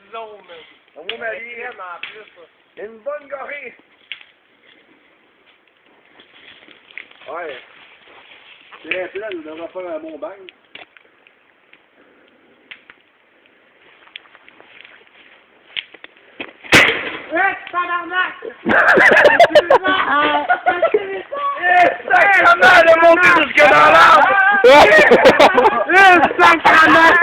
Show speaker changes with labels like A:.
A: ciseaux, man.
B: On va marier.
A: En plus, ça.
B: Une bonne gorille. Ouais. C'est plein, nous devons faire un bon bang.
A: Tabarnak!
B: Sacrement, le monté jusque dans l'arbre! Sacrement!